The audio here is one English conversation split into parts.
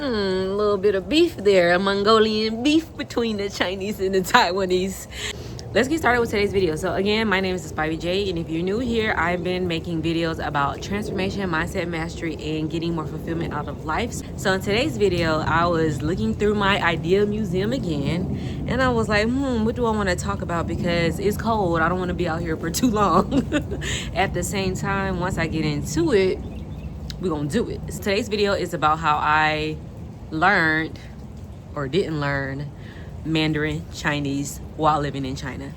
A little bit of beef there, a Mongolian beef between the Chinese and the Taiwanese. Let's get started with today's video. So again, my name is Spivey J, and if you're new here, I've been making videos about transformation, mindset mastery, and getting more fulfillment out of life. So in today's video, I was looking through my idea museum again, and I was like, what do I want to talk about? Because it's cold. I don't want to be out here for too long. At the same time, once I get into it, we're gonna do it. So today's video is about how I learned or didn't learn Mandarin Chinese while living in China.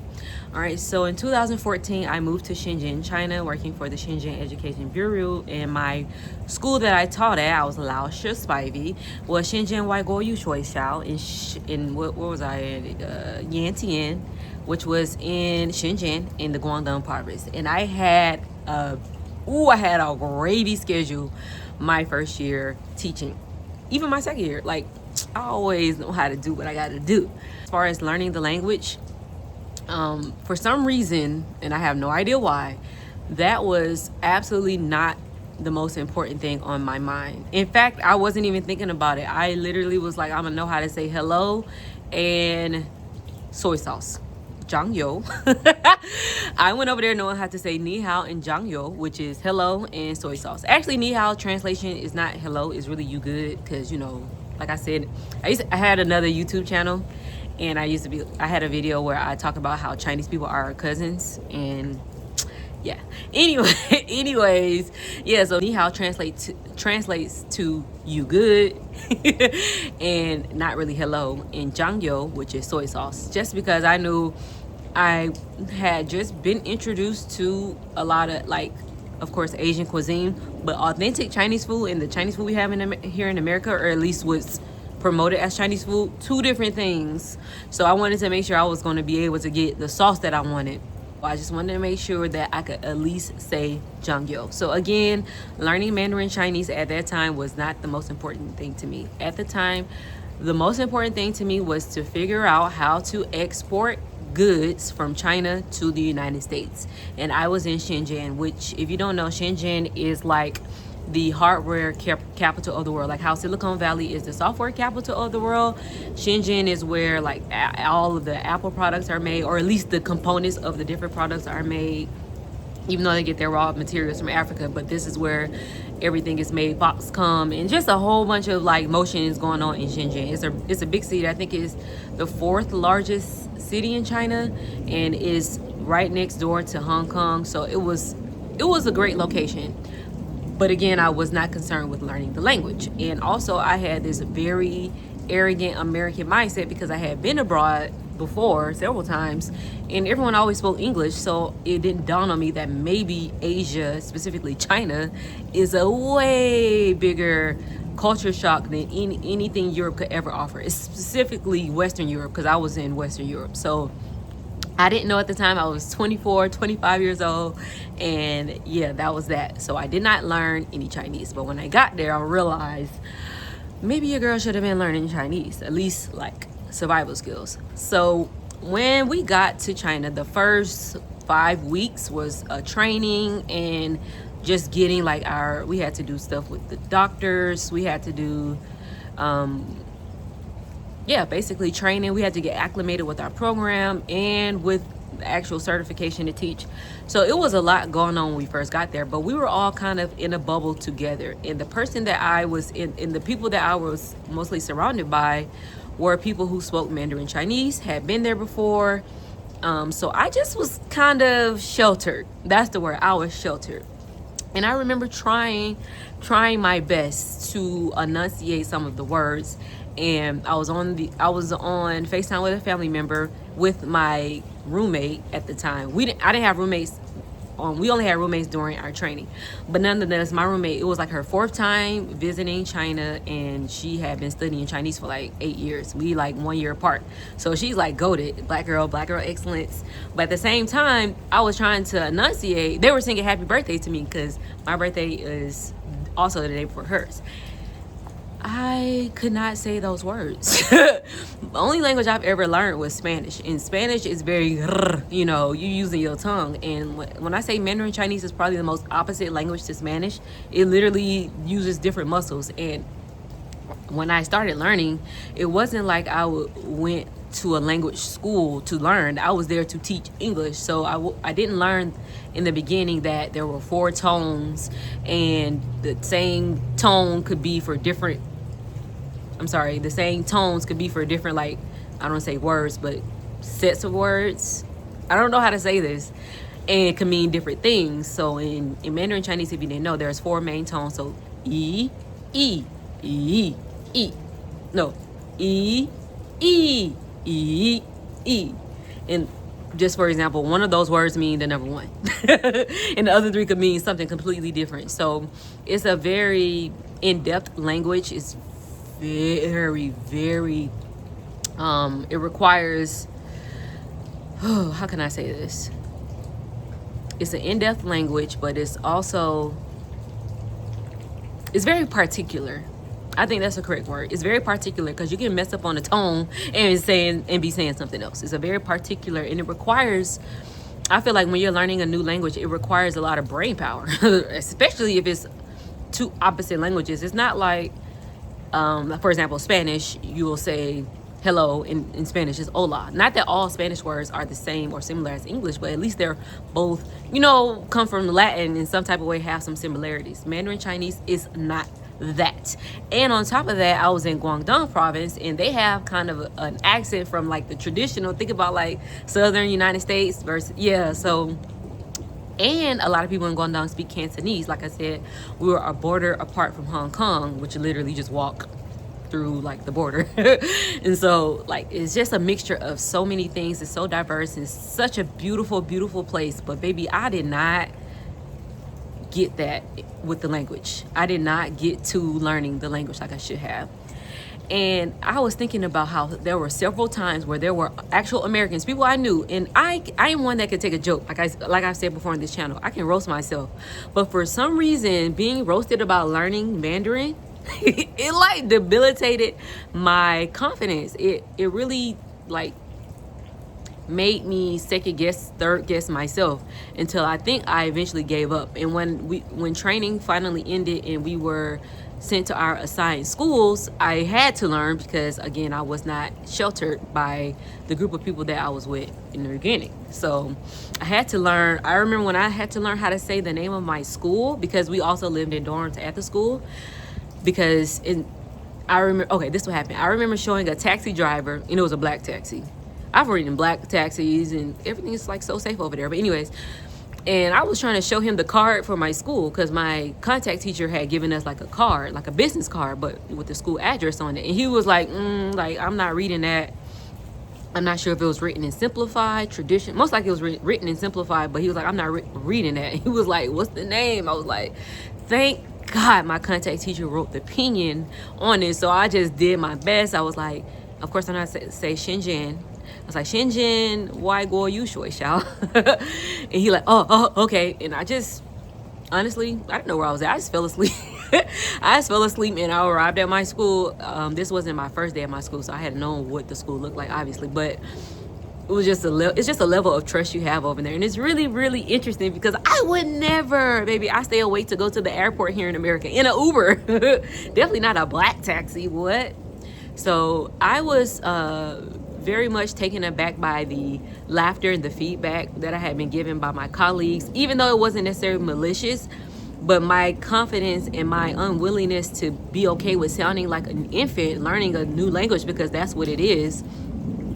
All right, so in 2014, I moved to Shenzhen, China, working for the Shenzhen Education Bureau. And my school that I taught at, I was Lao Shi Spivey, was Shenzhen Waigoyu Shuixiao in what was I in? Yantian, which was in Shenzhen in the Guangdong province. And I had a gravy schedule my first year teaching. Even my second year, like, I always know how to do what I got to do. As far as learning the language, for some reason, and I have no idea why, that was absolutely not the most important thing on my mind. In fact, I wasn't even thinking about it. I literally was like, I'm gonna know how to say hello and soy sauce. Zhangyo. I went over there knowing how to say ni hao and zhangyo, which is hello and soy sauce. Actually, ni hao translation is not hello, it's really you good, because, you know, like I said, I had another YouTube channel, and I had a video where I talk about how Chinese people are our cousins, and yeah. Anyways, yeah, so ni hao translates to you good and not really hello, and zhangyo, which is soy sauce, just because I knew I had just been introduced to a lot of, like, of course, Asian cuisine, but authentic Chinese food and the Chinese food we have here in America, or at least what's promoted as Chinese food, two different things. So I wanted to make sure I was going to be able to get the sauce that I wanted. I just wanted to make sure that I could at least say zhangyo. So again, learning Mandarin Chinese at that time was not the most important thing to me. At the time, the most important thing to me was to figure out how to export goods from China to the United States. And I was in Shenzhen, which, if you don't know, Shenzhen is like the hardware capital of the world. Like how Silicon Valley is the software capital of the world, Shenzhen is where like all of the Apple products are made, or at least the components of the different products are made, even though they get their raw materials from Africa. But this is where everything is made, Foxconn, and just a whole bunch of like motions going on in Shenzhen. It's a big city. I think it's the 4th largest city in China, and is right next door to Hong Kong. So it was a great location. But again, I was not concerned with learning the language. And also I had this very arrogant American mindset, because I had been abroad before several times and everyone always spoke English. So it didn't dawn on me that maybe Asia, specifically China, is a way bigger culture shock than anything Europe could ever offer. It's specifically Western Europe, because I was in Western Europe. So I didn't know at the time. I was 24, 25 years old, and yeah, that was that. So I did not learn any Chinese. But when I got there, I realized maybe your girl should have been learning Chinese, at least like survival skills. So when we got to China, the first 5 weeks was a training and just getting like we had to do stuff with the doctors. We had to do basically training. We had to get acclimated with our program and with the actual certification to teach. So it was a lot going on when we first got there, but we were all kind of in a bubble together. And the person that I was in, and the people that I was mostly surrounded by, were people who spoke Mandarin Chinese, had been there before. So I just was kind of sheltered. That's the word. I was sheltered. And I remember trying my best to enunciate some of the words. And I was on FaceTime with a family member with my roommate at the time. I didn't have roommates. We only had roommates during our training. But nonetheless, my roommate, it was like her 4th time visiting China, and she had been studying Chinese for like 8 years. We like 1 year apart. So she's like goated, black girl excellence. But at the same time, I was trying to enunciate. They were singing happy birthday to me, because my birthday is also the day before hers. I could not say those words. The only language I've ever learned was Spanish. And Spanish is very, you know, you using your tongue. And when I say Mandarin Chinese is probably the most opposite language to Spanish, it literally uses different muscles. And when I started learning, it wasn't like I went to a language school to learn. I was there to teach English. So I didn't learn in the beginning that there were 4 tones, and the same tone could be for different, the same tones could be for different, like, I don't want to say words, but sets of words. I don't know how to say this. And it can mean different things. So in Mandarin Chinese, if you didn't know, there's 4 main tones. So E, E, E, E. No, E, E, E, E. And just for example, one of those words mean the number 1. And the other 3 could mean something completely different. So it's a very in-depth language. It's very, very, it requires, how can I say this? It's an in-depth language, but it's also, it's very particular. I think that's the correct word. It's very particular because you can mess up on the tone and be saying something else. It's a very particular, and it requires, I feel like when you're learning a new language, it requires a lot of brain power, especially if it's 2 opposite languages. It's not like, for example, Spanish, you will say hello in Spanish is hola. Not that all Spanish words are the same or similar as English, but at least they're both, come from Latin in some type of way, have some similarities. Mandarin Chinese is not that. And on top of that, I was in Guangdong province, and they have kind of an accent from like the traditional, think about like southern United States versus, so, and a lot of people in Guangdong speak Cantonese. Like I said, we were a border apart from Hong Kong, which you literally just walk through like the border. And so like it's just a mixture of so many things. It's so diverse. It's such a beautiful, beautiful place. But baby, I did not get that with the language. I did not get to learning the language like I should have. And I was thinking about how there were several times where there were actual Americans, people I knew, and I am one that could take a joke. Like I've said before on this channel, I can roast myself. But for some reason, being roasted about learning Mandarin, it like debilitated my confidence. It really like made me second guess, third guess myself, until I think I eventually gave up. And when training finally ended and we were sent to our assigned schools, I had to learn, because again, I was not sheltered by the group of people that I was with in the beginning. So I had to learn. I remember when I had to learn how to say the name of my school, because we also lived in dorms at the school. Because I remember, okay, this what happened. I remember showing a taxi driver, and it was a black taxi. I've ridden black taxis and everything is like so safe over there. But anyways, and I was trying to show him the card for my school, because my contact teacher had given us like a card, like a business card, but with the school address on it. And he was like, like, I'm not reading that. I'm not sure if it was written in simplified tradition. Most likely it was written in simplified, but he was like, I'm not reading that. He was like, what's the name? I was like, thank God my contact teacher wrote the opinion on it. So I just did my best. I was like, of course I'm not say Shenzhen. I was like, Shenzhen, why go you shui xiao? And he like, oh, okay. And I just, honestly, I didn't know where I was at. I just fell asleep. I just fell asleep, and I arrived at my school. This wasn't my first day at my school, so I hadn't known what the school looked like, obviously. But it was just it's just a level of trust you have over there. And it's really, really interesting, because I would never, baby, I stay awake to go to the airport here in America in an Uber. Definitely not a black taxi. What? So I was very much taken aback by the laughter and the feedback that I had been given by my colleagues, even though it wasn't necessarily malicious. But my confidence and my unwillingness to be okay with sounding like an infant learning a new language, because that's what it is,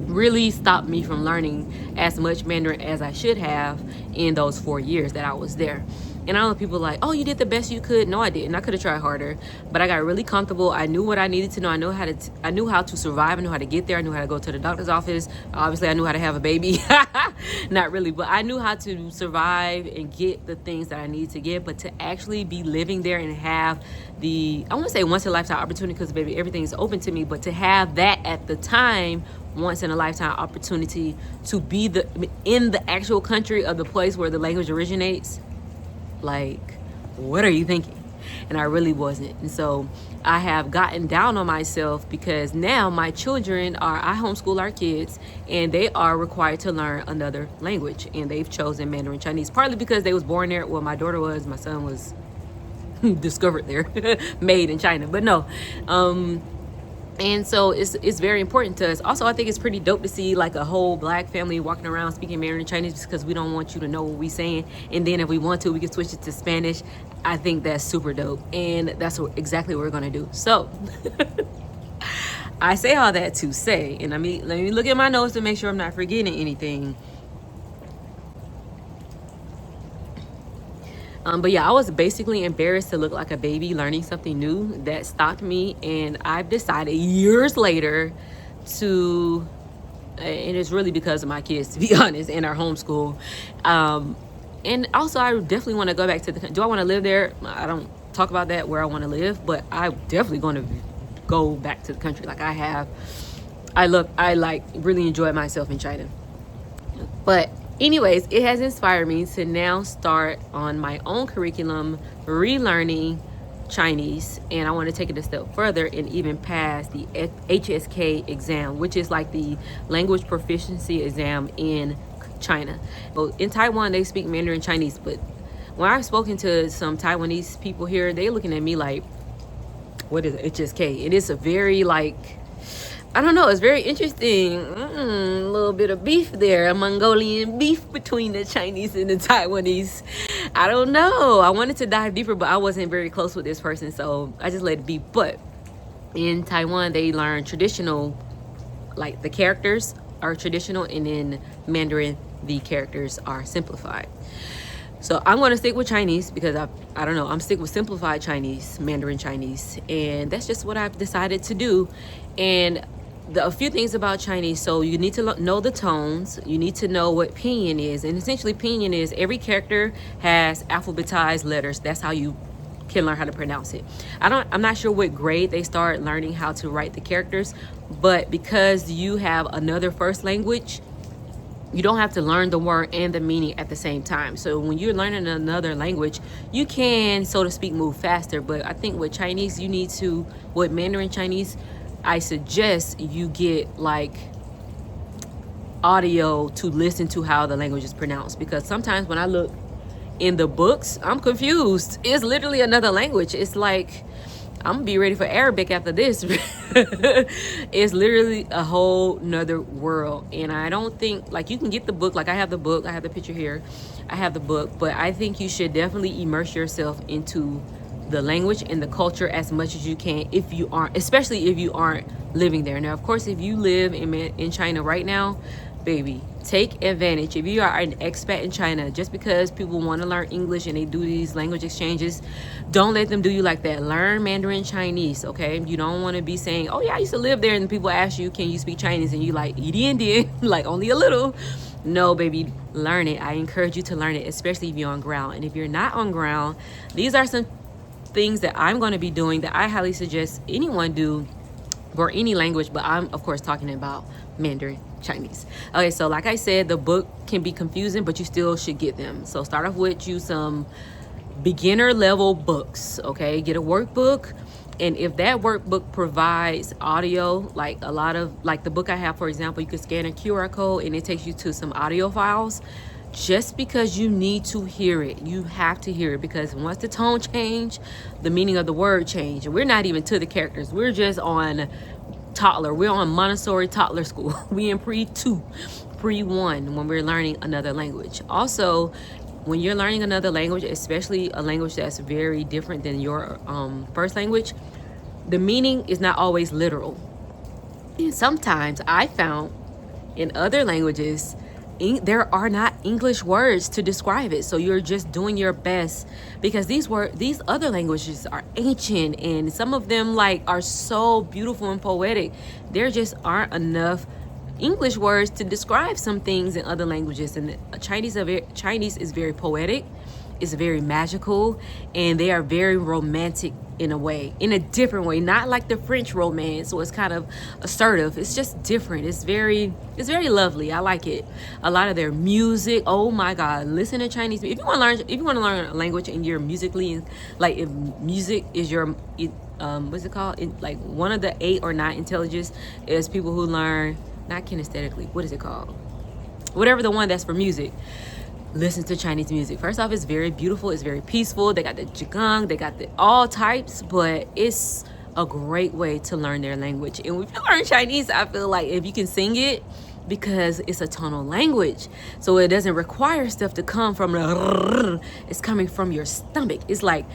really stopped me from learning as much Mandarin as I should have in those 4 years that I was there. And I know people like, oh, you did the best you could. No, I didn't. I could have tried harder, but I got really comfortable. I knew what I needed to know. I knew how to survive. I knew how to get there. I knew how to go to the doctor's office. Obviously, I knew how to have a baby. Not really, but I knew how to survive and get the things that I needed to get. But to actually be living there and have the, I want to say once in a lifetime opportunity, because baby, everything is open to me. But to have that at the time, once in a lifetime opportunity to be in the actual country of the place where the language originates, like, what are you thinking? And I really wasn't. And so I have gotten down on myself, because now my children I homeschool our kids, and they are required to learn another language, and they've chosen Mandarin Chinese, partly because they was born there. Well, my daughter was, my son was discovered there, made in China. But no, And so it's very important to us. Also, I think it's pretty dope to see like a whole black family walking around speaking Mandarin Chinese, because we don't want you to know what we're saying. And then if we want to, we can switch it to Spanish. I think that's super dope. And that's exactly what we're going to do. So I say all that to say, and let me look at my notes to make sure I'm not forgetting anything. But yeah, I was basically embarrassed to look like a baby learning something new. That stopped me, and I've decided years later to, and it's really because of my kids, to be honest, and our homeschool. And also, I definitely want to go back to do I want to live there? I don't talk about that, where I want to live, but I'm definitely going to go back to the country. Like I like really enjoy myself in China. But anyways, it has inspired me to now start on my own curriculum, relearning Chinese, and I want to take it a step further and even pass the HSK exam, which is like the language proficiency exam in China. So in Taiwan, they speak Mandarin Chinese, but when I've spoken to some Taiwanese people here, they're looking at me like, what is HSK? It is a very like, I don't know, it's very interesting. A little bit of beef there, a Mongolian beef between the Chinese and the Taiwanese. I don't know. I wanted to dive deeper, but I wasn't very close with this person, so I just let it be. But in Taiwan, they learn traditional, like the characters are traditional, and in Mandarin, the characters are simplified. So I'm going to stick with Chinese because I don't know, I'm stick with simplified Chinese, Mandarin Chinese, and that's just what I've decided to do. And a few things about Chinese. So you need to know the tones. You need to know what pinyin is. And essentially pinyin is every character has alphabetized letters. That's how you can learn how to pronounce it. I'm not sure what grade they start learning how to write the characters, but because you have another first language, you don't have to learn the word and the meaning at the same time. So when you're learning another language, you can, so to speak, move faster. But I think with Chinese, with Mandarin Chinese, I suggest you get like audio to listen to how the language is pronounced, because sometimes when I look in the books, I'm confused. It's literally another language. It's like, I'm gonna be ready for Arabic after this. It's literally a whole nother world. And I don't think, like, you can get the book. Like, I have the book, I have the picture here, I have the book, but I think you should definitely immerse yourself into the language and the culture as much as you can, especially if you aren't living there. Now, of course, if you live in China right now, baby, take advantage. If you are an expat in China, just because people want to learn English and they do these language exchanges, don't let them do you like that. Learn Mandarin Chinese, okay? You don't want to be saying, oh yeah, I used to live there, and people ask you, can you speak Chinese? And you like, Indian, like only a little. No, baby, learn it. I encourage you to learn it, especially if you're on ground. And if you're not on ground, these are some things that I'm going to be doing that I highly suggest anyone do for any language, but I'm of course talking about Mandarin Chinese. Okay, so like I said, the book can be confusing, but you still should get them. So start off with some beginner level books, okay? Get a workbook, and if that workbook provides audio, like a lot of, like the book I have, for example, you can scan a QR code and it takes you to some audio files. Just because you need to hear it, you have to hear it, because once the tone change, the meaning of the word change. And we're not even to the characters. We're just on toddler. We're on Montessori toddler school. We in pre-2, pre-1 when we're learning another language. Also, when you're learning another language, especially a language that's very different than your first language, the meaning is not always literal. And sometimes I found in other languages, there are not English words to describe it. So you're just doing your best, because these other languages are ancient, and some of them like are so beautiful and poetic. There just aren't enough English words to describe some things in other languages. And Chinese is very poetic, it's very magical, and they are very romantic in a way, in a different way, not like the French romance, so it's kind of assertive. It's just different. It's very lovely. I like it. A lot of their music, oh my God, listen to Chinese. If you want to learn a language and you're musically, like if music is your what's it called, like one of the 8 or 9 intelligence is people who learn, not kinesthetically, what is it called, whatever the one that's for music. Listen to Chinese music. First off, it's very beautiful, it's very peaceful. They got the qigong, they got all types, but it's a great way to learn their language. And if you learn Chinese, I feel like if you can sing it, because it's a tonal language, so it doesn't require stuff to come from the, it's coming from your stomach. It's like,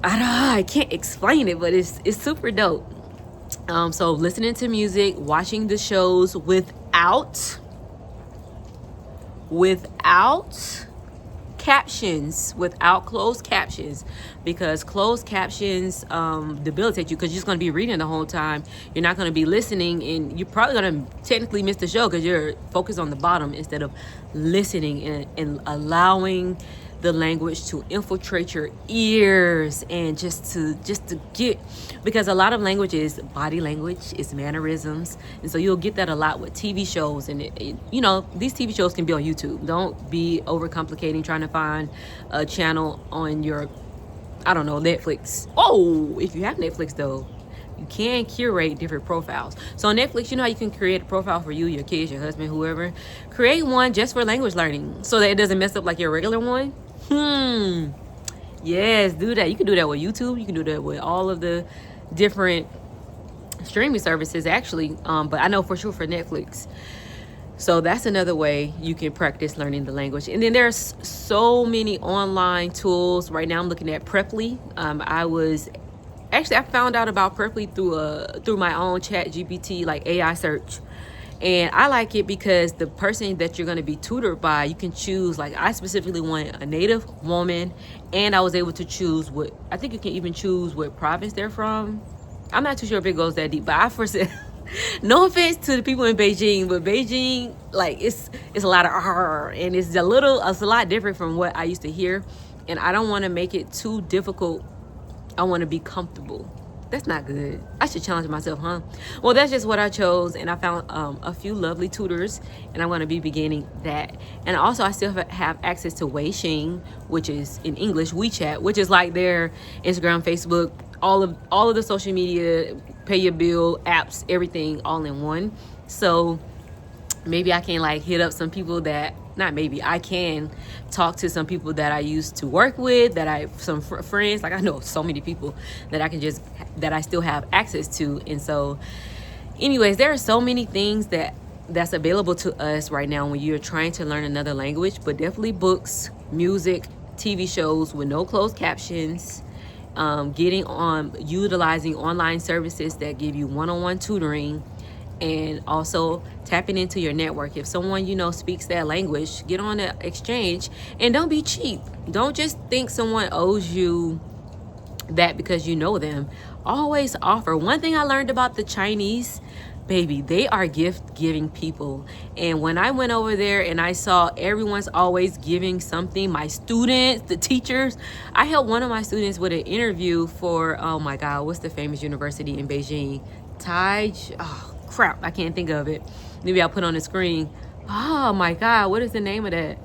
I can't explain it, but it's super dope. So listening to music, watching the shows without captions, without closed captions, because closed captions debilitate you, because you're just going to be reading the whole time. You're not going to be listening, and you're probably going to technically miss the show because you're focused on the bottom instead of listening and allowing the language to infiltrate your ears, and just to get, because a lot of language is body language, is mannerisms, and so you'll get that a lot with TV shows. And you know, these TV shows can be on YouTube. Don't be overcomplicating trying to find a channel on your, I don't know, Netflix. Oh, if you have Netflix though, you can curate different profiles. So on Netflix, you know how you can create a profile for you, your kids, your husband, whoever. Create one just for language learning so that it doesn't mess up like your regular one. Yes, do that. You can do that with YouTube. You can do that with all of the different streaming services, actually. But I know for sure for Netflix. So that's another way you can practice learning the language. And then there's so many online tools. Right now I'm looking at Preply. I found out about Preply through my own Chat GPT, like AI search. And I like it because the person that you're going to be tutored by, you can choose, like I specifically want a native woman, and I was able to choose I think you can even choose what province they're from. I'm not too sure if it goes that deep, but I first no offense to the people in Beijing, but Beijing, like it's a lot of R, and it's a lot different from what I used to hear, and I don't want to make it too difficult. I want to be comfortable. That's not good. I should challenge myself, huh? Well, that's just what I chose, and I found a few lovely tutors, and I'm going to be beginning that. And also, I still have access to Weixin, which is in English, WeChat, which is like their Instagram, Facebook, all of the social media, pay your bill, apps, everything all in one. So maybe I can like hit up some people that, not maybe, I can talk to some people that I used to work with, some friends, like I know so many people that I still have access to. And so anyways, there are so many things that's available to us right now when you're trying to learn another language, but definitely books, music, TV shows with no closed captions, utilizing online services that give you one-on-one tutoring, and also tapping into your network. If someone you know speaks that language, get on the exchange, and don't be cheap. Don't just think someone owes you that because you know them. Always offer. One thing I learned about the Chinese, baby, they are gift-giving people. And when I went over there and I saw everyone's always giving something, my students, the teachers, I helped one of my students with an interview for, oh my God, what's the famous university in Beijing? Crap, I can't think of it. Maybe I'll put on the screen. Oh my God, what is the name of that?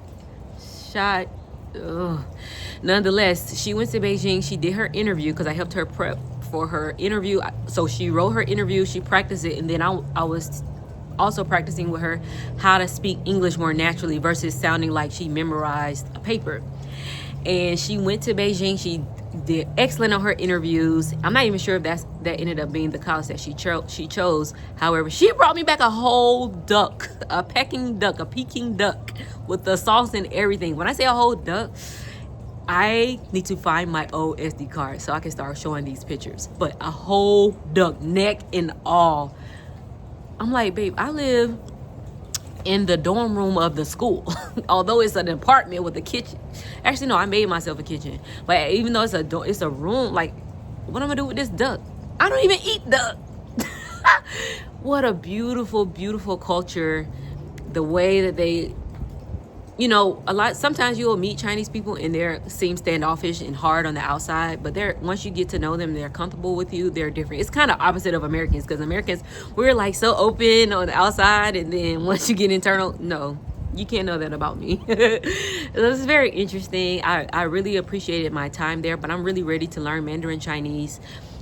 Nonetheless, she went to Beijing. She did her interview because I helped her prep for her interview. So she wrote her interview, she practiced it, and then I was also practicing with her how to speak English more naturally versus sounding like she memorized a paper. And she went to Beijing. She did excellent on her interviews. I'm not even sure if that ended up being the college that she chose. However, she brought me back a whole duck, a Peking duck with the sauce and everything. When I say a whole duck, I need to find my old SD card so I can start showing these pictures. But a whole duck, neck and all. I'm like, babe, I live in the dorm room of the school. Although it's an apartment with a kitchen. Actually, no, I made myself a kitchen. But even though it's a room, like, what am I gonna do with this duck? I don't even eat duck. What a beautiful, beautiful culture. The way that they, sometimes you'll meet Chinese people and they seem standoffish and hard on the outside, but once you get to know them, they're comfortable with you, they're different. It's kind of opposite of Americans, because Americans, we're like so open on the outside, and then once you get internal, no, you can't know that about me. This is very interesting. I really appreciated my time there, but I'm really ready to learn Mandarin Chinese.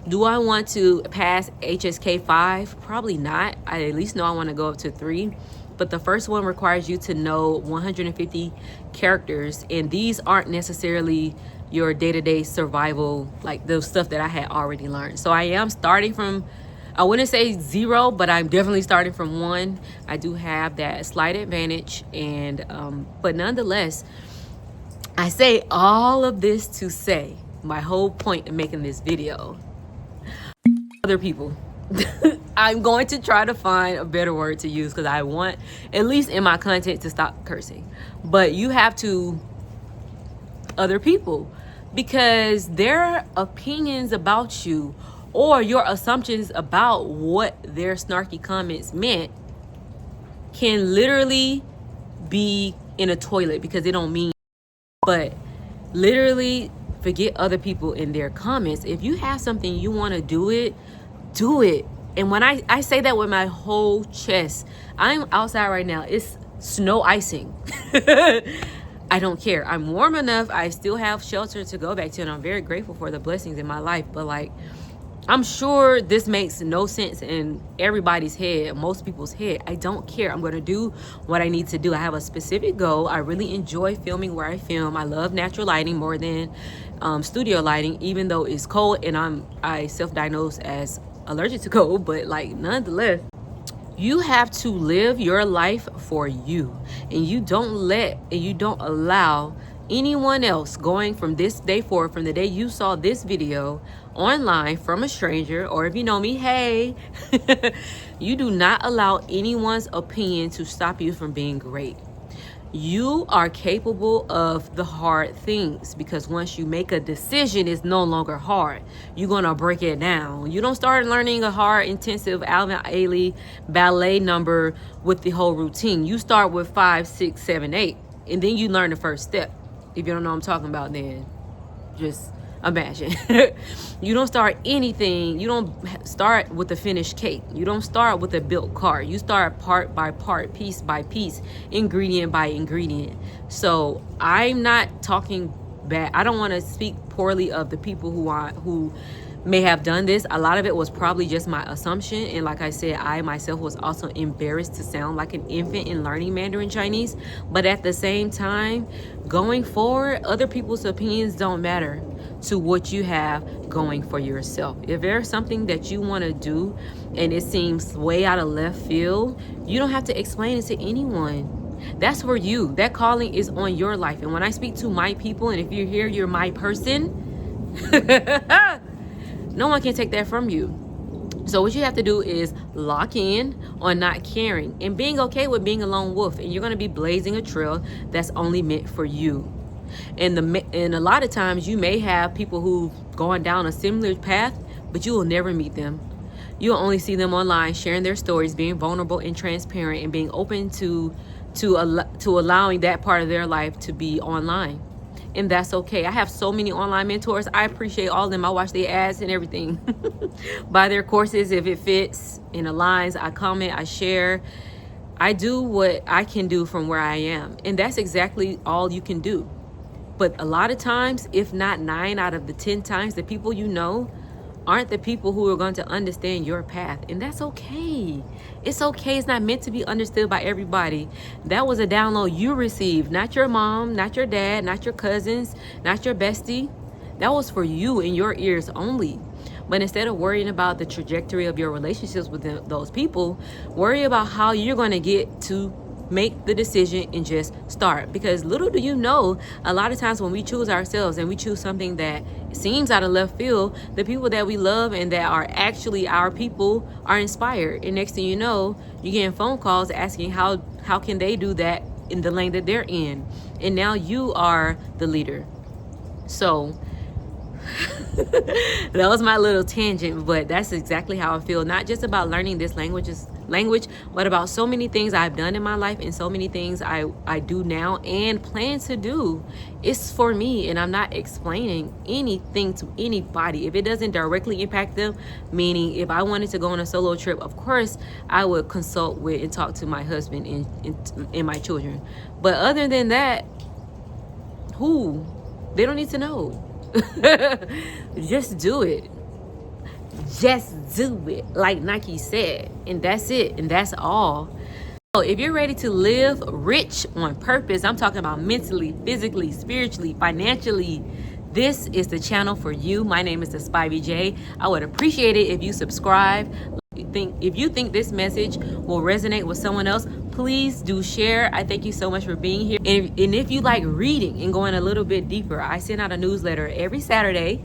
Do I want to pass HSK 5? Probably not. I at least know I want to go up to 3. but the first one requires you to know 150 characters, and these aren't necessarily your day-to-day survival, like the stuff that I had already learned. So I am starting from, I wouldn't say zero, but I'm definitely starting from one. I do have that slight advantage, and but nonetheless, I say all of this to say, my whole point in making this video, other people. I'm going to try to find a better word to use, because I want, at least in my content, to stop cursing. But you have to, other people, because their opinions about you or your assumptions about what their snarky comments meant can literally be in a toilet, because they don't mean. But literally forget other people in their comments. If you have something you want to do it, do it. And when I say that with my whole chest, I'm outside right now, it's snow icing. I don't care. I'm warm enough. I still have shelter to go back to, and I'm very grateful for the blessings in my life. But like, I'm sure this makes no sense in everybody's head, most people's head. I don't care. I'm going to do what I need to do. I have a specific goal. I really enjoy filming where I film. I love natural lighting more than studio lighting, even though it's cold and I self-diagnose as allergic to cold. But like, nonetheless, you have to live your life for you, and you don't allow anyone else going from this day forward, from the day you saw this video online from a stranger, or if you know me, hey, you do not allow anyone's opinion to stop you from being great. You are capable of the hard things, because once you make a decision, it's no longer hard. You're gonna break it down. You don't start learning a hard, intensive Alvin Ailey ballet number with the whole routine. You start with 5, 6, 7, 8, and then you learn the first step. If you don't know what I'm talking about, then just imagine. You don't start anything. You don't start with a finished cake. You don't start with a built car. You start part by part, piece by piece, ingredient by ingredient. So I'm not talking bad. I don't want to speak poorly of the people who may have done this. A lot of it was probably just my assumption, and like I said, I myself was also embarrassed to sound like an infant in learning Mandarin Chinese. But at the same time, going forward, other people's opinions don't matter to what you have going for yourself. If there's something that you want to do and it seems way out of left field, you don't have to explain it to anyone. That's for you. That calling is on your life. And when I speak to my people, and if you're here, you're my person, no one can take that from you. So what you have to do is lock in on not caring and being okay with being a lone wolf. And you're going to be blazing a trail that's only meant for you. And a lot of times you may have people who've gone down a similar path, but you will never meet them. You'll only see them online sharing their stories, being vulnerable and transparent, and being open to allowing that part of their life to be online. And that's okay. I have so many online mentors. I appreciate all of them. I watch their ads and everything. Buy their courses if it fits and aligns. I comment, I share. I do what I can do from where I am. And that's exactly all you can do. But a lot of times, if not 9 out of the 10 times, the people you know aren't the people who are going to understand your path. And that's okay. It's okay. It's not meant to be understood by everybody. That was a download you received, not your mom, not your dad, not your cousins, not your bestie. That was for you in your ears only. But instead of worrying about the trajectory of your relationships with those people, worry about how you're going to get to make the decision and just start. Because little do you know, a lot of times when we choose ourselves and we choose something that seems out of left field, the people that we love and that are actually our people are inspired. And next thing you know, you're getting phone calls asking how can they do that in the lane that they're in. And now you are the leader. So that was my little tangent, but that's exactly how I feel. Not just about learning this language, but about so many things I've done in my life and so many things I do now and plan to do. It's for me, and I'm not explaining anything to anybody. If it doesn't directly impact them, meaning if I wanted to go on a solo trip, of course I would consult with and talk to my husband and my children. But other than that, they don't need to know. Just do it. Just do it, like Nike said, and that's it, and that's all. So if you're ready to live rich on purpose, I'm talking about mentally, physically, spiritually, financially, this is the channel for you. My name is the Spivey J. I would appreciate it if you subscribe. If you think this message will resonate with someone else, please do share. I thank you so much for being here. And if you like reading and going a little bit deeper, I send out a newsletter every Saturday.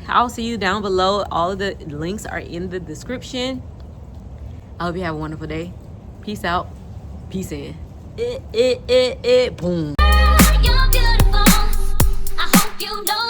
I'll see you down below. All of the links are in the description. I hope you have a wonderful day. Peace out. Peace in. Boom. You're beautiful. I hope you know.